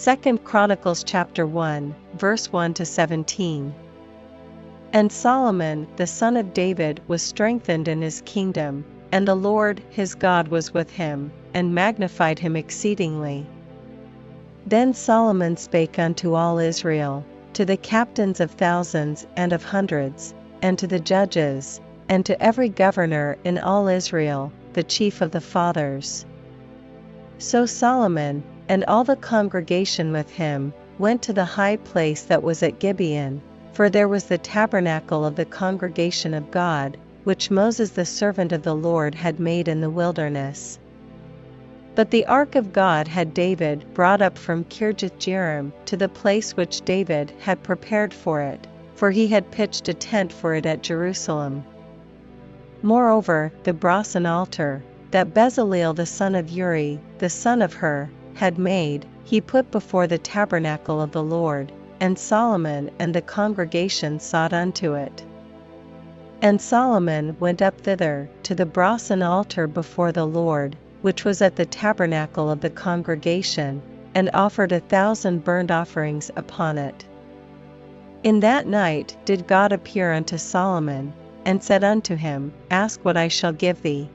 2 Chronicles chapter 1, verse 1 to 17. And Solomon the son of David was strengthened in his kingdom, and the Lord his God was with him, and magnified him exceedingly. Then Solomon spake unto all Israel, to the captains of thousands and of hundreds, and to the judges, and to every governor in all Israel, the chief of the fathers. So Solomon, and all the congregation with him, went to the high place that was at Gibeon, for there was the tabernacle of the congregation of God, which Moses the servant of the Lord had made in the wilderness. But the ark of God had David brought up from Kirjath-jearim to the place which David had prepared for it, for he had pitched a tent for it at Jerusalem. Moreover, the brasen altar, that Bezaleel the son of Uri, the son of Hur, had made, he put before the tabernacle of the Lord, and Solomon and the congregation sought unto it. And Solomon went up thither, to the brasen altar before the Lord, which was at the tabernacle of the congregation, and offered 1,000 burnt offerings upon it. In that night did God appear unto Solomon, and said unto him, Ask what I shall give thee.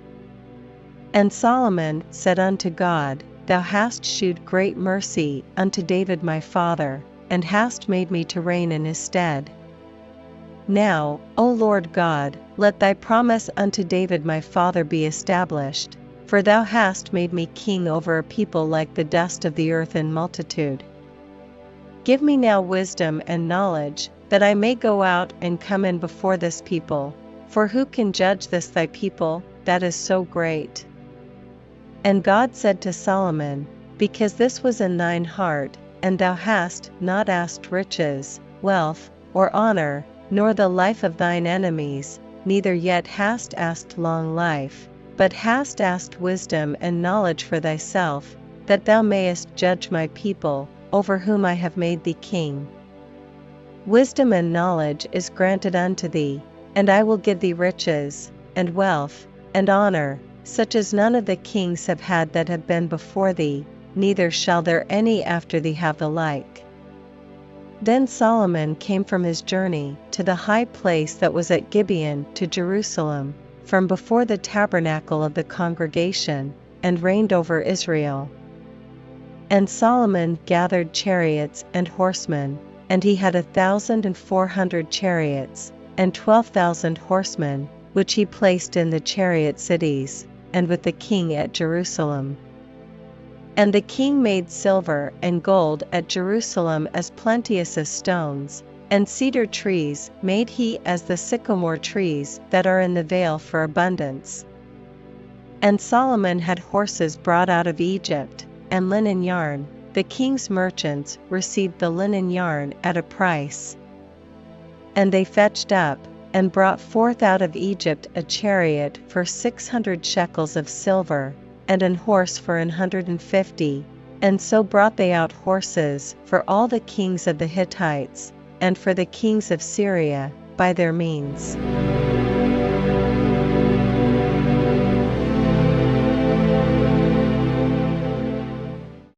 And Solomon said unto God, Thou hast shewed great mercy unto David my father, and hast made me to reign in his stead. Now, O Lord God, let thy promise unto David my father be established, for thou hast made me king over a people like the dust of the earth in multitude. Give me now wisdom and knowledge, that I may go out and come in before this people, for who can judge this thy people, that is so great? And God said to Solomon, Because this was in thine heart, and thou hast not asked riches, wealth, or honor, nor the life of thine enemies, neither yet hast asked long life, but hast asked wisdom and knowledge for thyself, that thou mayest judge my people, over whom I have made thee king. Wisdom and knowledge is granted unto thee, and I will give thee riches, and wealth, and honor, such as none of the kings have had that have been before thee, neither shall there any after thee have the like. Then Solomon came from his journey to the high place that was at Gibeon to Jerusalem, from before the tabernacle of the congregation, and reigned over Israel. And Solomon gathered chariots and horsemen, and he had 1,400 chariots, and 12,000 horsemen, which he placed in the chariot cities, and with the king at Jerusalem. And the king made silver and gold at Jerusalem as plenteous as stones, and cedar trees made he as the sycamore trees that are in the vale for abundance. And Solomon had horses brought out of Egypt, and linen yarn. The king's merchants received the linen yarn at a price. And they fetched up, and brought forth out of Egypt a chariot for 600 shekels of silver, and an horse for 150, and so brought they out horses for all the kings of the Hittites, and for the kings of Syria, by their means.